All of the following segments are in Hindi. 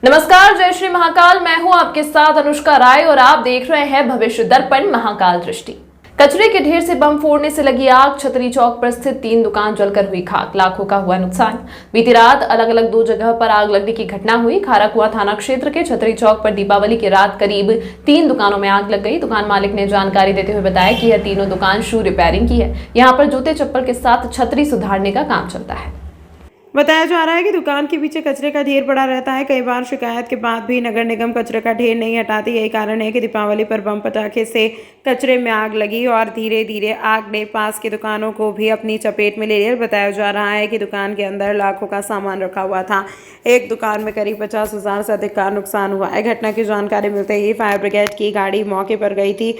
नमस्कार, जय श्री महाकाल। मैं हूं आपके साथ अनुष्का राय और आप देख रहे हैं भविष्य दर्पण महाकाल दृष्टि। कचरे के ढेर से बम फोड़ने से लगी आग, छतरी चौक पर स्थित 3 दुकान जलकर हुई खाक, लाखों का हुआ नुकसान। बीती रात अलग अलग 2 जगह पर आग लगने की घटना हुई। खाराकुआ थाना क्षेत्र के छतरी चौक पर दीपावली की रात करीब 3 दुकानों में आग लग गई। दुकान मालिक ने जानकारी देते हुए बताया कि यह तीनों दुकान शू रिपेयरिंग की है। यहाँ पर जूते चप्पल के साथ छतरी सुधारने का काम चलता है। बताया जा रहा है कि दुकान के पीछे कचरे का ढेर पड़ा रहता है। कई बार शिकायत के बाद भी नगर निगम कचरे का ढेर नहीं हटाती। यही कारण है कि दीपावली पर बम पटाखे से कचरे में आग लगी और धीरे धीरे आग ने पास की दुकानों को भी अपनी चपेट में ले लिया। बताया जा रहा है कि दुकान के अंदर लाखों का सामान रखा हुआ था। एक दुकान में करीब 50,000 से अधिक का नुकसान हुआ है। घटना की जानकारी मिलते ही फायर ब्रिगेड की गाड़ी मौके पर गई थी।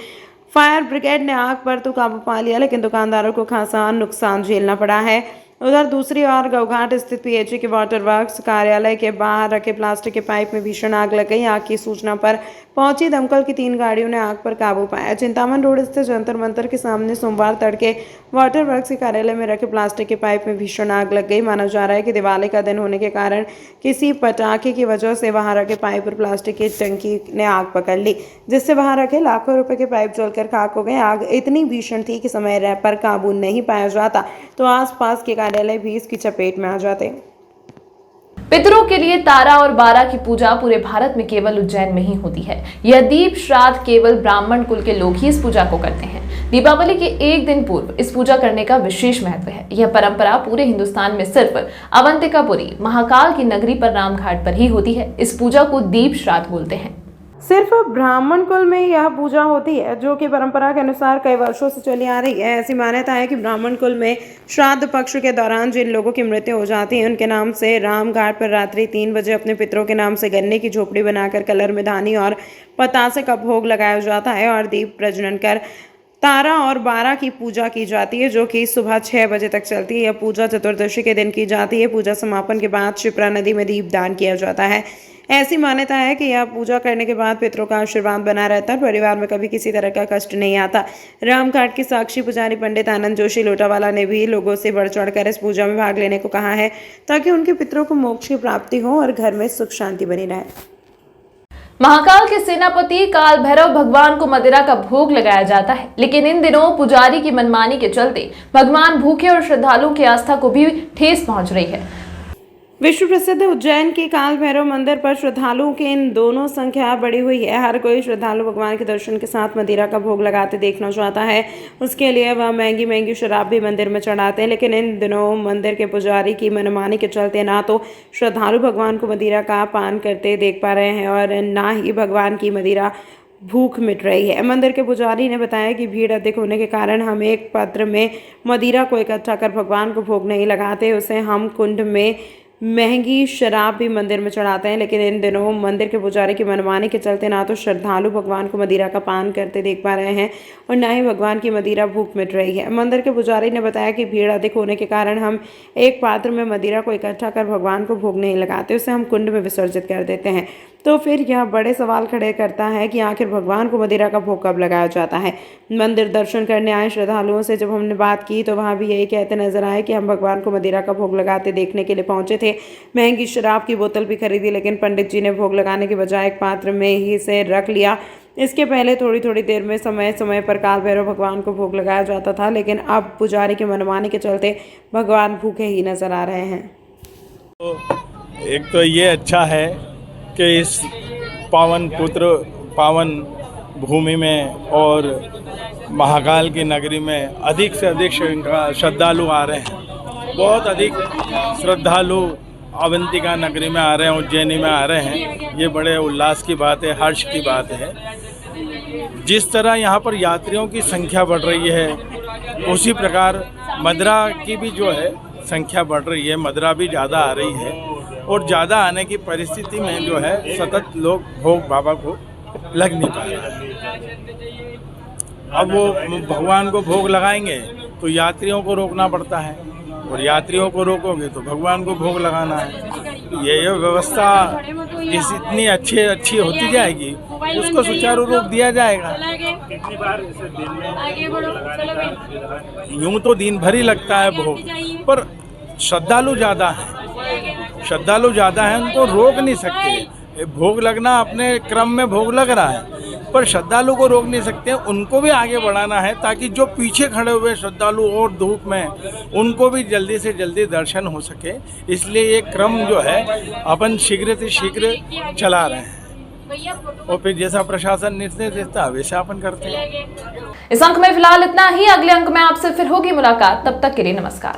फायर ब्रिगेड ने आग पर तो काबू पा लिया, लेकिन दुकानदारों को खासा नुकसान झेलना पड़ा है। उधर दूसरी ओर गौघाट स्थित पीएचई के वाटर वर्क्स कार्यालय के बाहर रखे प्लास्टिक के पाइप में भीषण आग लग गई। आग की सूचना पर पहुंची दमकल की 3 गाड़ियों ने आग पर काबू पाया। चिंतामन रोड स्थित जंतर मंतर के सामने सोमवार तड़के वाटर वर्क्स के कार्यालय में रखे प्लास्टिक के पाइप में भीषण आग लग गई। माना जा रहा है कि दिवाली का दिन होने के कारण किसी पटाखे की वजह से वहां रखे पाइप और प्लास्टिक की टंकी ने आग पकड़ ली, जिससे वहां रखे लाखों रुपए के पाइप जलकर खाक हो गए। आग इतनी भीषण थी कि समय पर काबू नहीं पाया जाता तो आसपास के कार्यालय भी इसकी चपेट में आ जाते। पितरों के लिए तारा और बारा की पूजा पूरे भारत में केवल उज्जैन में ही होती है। यह दीप श्राद्ध केवल ब्राह्मण कुल के लोग ही इस पूजा को करते हैं। दीपावली के एक दिन पूर्व इस पूजा करने का विशेष महत्व है। यह परंपरा पूरे हिंदुस्तान में सिर्फ अवंतिकापुरी महाकाल की नगरी पर रामघाट पर ही होती है। इस पूजा को दीप श्राद्ध बोलते हैं। सिर्फ ब्राह्मण कुल में यह पूजा होती है, जो कि परंपरा के अनुसार कई वर्षों से चली आ रही है। ऐसी मान्यता है कि ब्राह्मण कुल में श्राद्ध पक्ष के दौरान जिन लोगों की मृत्यु हो जाती है, उनके नाम से रामघाट पर रात्रि 3 बजे अपने पितरों के नाम से गन्ने की झोपड़ी बनाकर कलर में धानी और पतासे का भोग लगाया जाता है और दीप प्रज्वलन कर तारा और बारा की पूजा की जाती है, जो कि सुबह 6 बजे तक चलती है। यह पूजा चतुर्दशी के दिन की जाती है। पूजा समापन के बाद शिप्रा नदी में दीपदान किया जाता है। ऐसी मान्यता है कि यह पूजा करने के बाद पितरों का आशीर्वाद बना रहता है। परिवार में कभी किसी तरह का कष्ट नहीं आता। रामघाट के साक्षी पुजारी पंडित आनंद जोशी लोटावाला ने भी लोगों से बढ़ चढ़कर इस पूजा में भाग लेने को कहा है, ताकि उनके पितरों को मोक्ष की प्राप्ति हो और घर में सुख शांति बनी रहे। महाकाल के सेनापति काल भैरव भगवान को मदिरा का भोग लगाया जाता है, लेकिन इन दिनों पुजारी की मनमानी के चलते भगवान भूखे और श्रद्धालुओं की आस्था को भी ठेस पहुंच रही है। विश्व प्रसिद्ध उज्जैन के काल भैरव मंदिर पर श्रद्धालुओं की इन दोनों संख्या बढ़ी हुई है। हर कोई श्रद्धालु भगवान के दर्शन के साथ मदिरा का भोग लगाते देखना चाहता है। उसके लिए वह महंगी महंगी शराब भी मंदिर में चढ़ाते हैं, लेकिन इन दिनों मंदिर के पुजारी की मनमानी के चलते ना तो श्रद्धालु भगवान को मदिरा का पान करते देख पा रहे हैं और ना ही भगवान की मदिरा भूख मिट रही है। मंदिर के पुजारी ने बताया कि भीड़ अधिक होने के कारण हम एक पात्र में मदिरा को इकट्ठा कर भगवान को भोग नहीं लगाते, उसे हम कुंड में महंगी शराब भी मंदिर में चढ़ाते हैं। लेकिन इन दिनों मंदिर के पुजारी की मनमानी के चलते ना तो श्रद्धालु भगवान को मदिरा का पान करते देख पा रहे हैं और ना ही भगवान की मदिरा भूख मिट रही है। मंदिर के पुजारी ने बताया कि भीड़ अधिक होने के कारण हम एक पात्र में मदिरा को इकट्ठा कर भगवान को भोग नहीं लगाते, उसे हम कुंड में विसर्जित कर देते हैं। तो फिर यह बड़े सवाल खड़े करता है कि आखिर भगवान को मदिरा का भोग कब लगाया जाता है। मंदिर दर्शन करने आए श्रद्धालुओं से जब हमने बात की तो वहाँ भी यही कहते नजर आए कि हम भगवान को मदिरा का भोग लगाते देखने के लिए पहुंचे थे। महंगी शराब की बोतल भी खरीदी, लेकिन पंडित जी ने भोग लगाने के बजाय एक पात्र में ही इसे रख लिया। इसके पहले थोड़ी थोड़ी देर में समय समय पर काल भैरव भगवान को भोग लगाया जाता था, लेकिन अब पुजारी की मनमानी के चलते भगवान भूखे ही नजर आ रहे हैं। तो एक तो ये अच्छा है कि इस पावन भूमि में और महाकाल की नगरी में अधिक से अधिक श्रद्धालु आ रहे हैं। बहुत अधिक श्रद्धालु अवंतिका नगरी में आ रहे हैं, उज्जैनी में आ रहे हैं। ये बड़े उल्लास की बात है, हर्ष की बात है। जिस तरह यहाँ पर यात्रियों की संख्या बढ़ रही है, उसी प्रकार मदिरा की भी जो है संख्या बढ़ रही है। मदिरा भी ज़्यादा आ रही है और ज़्यादा आने की परिस्थिति में जो है सतत लोग भोग बाबा को लग नहीं पा रहे हैं। अब वो भगवान को भोग लगाएंगे तो यात्रियों को रोकना पड़ता है, और यात्रियों को रोकोगे तो भगवान को भोग लगाना है। ये व्यवस्था इतनी अच्छी होती जाएगी, उसको सुचारू रूप दिया जाएगा। यूं तो दिन भर ही लगता है भोग, पर श्रद्धालु ज़्यादा हैं, उनको रोक नहीं सकते। भोग लगना अपने क्रम में भोग लग रहा है, पर श्रद्धालु को रोक नहीं सकते, उनको भी आगे बढ़ाना है ताकि जो पीछे खड़े हुए श्रद्धालु और धूप में उनको भी जल्दी से जल्दी दर्शन हो सके। इसलिए ये क्रम जो है अपन शीघ्र से शीघ्र चला रहे हैं और फिर जैसा प्रशासन निर्देश देता है वैसा अपन करते हैं। इस अंक में फिलहाल इतना ही। अगले अंक में आपसे फिर होगी मुलाकात, तब तक के लिए नमस्कार।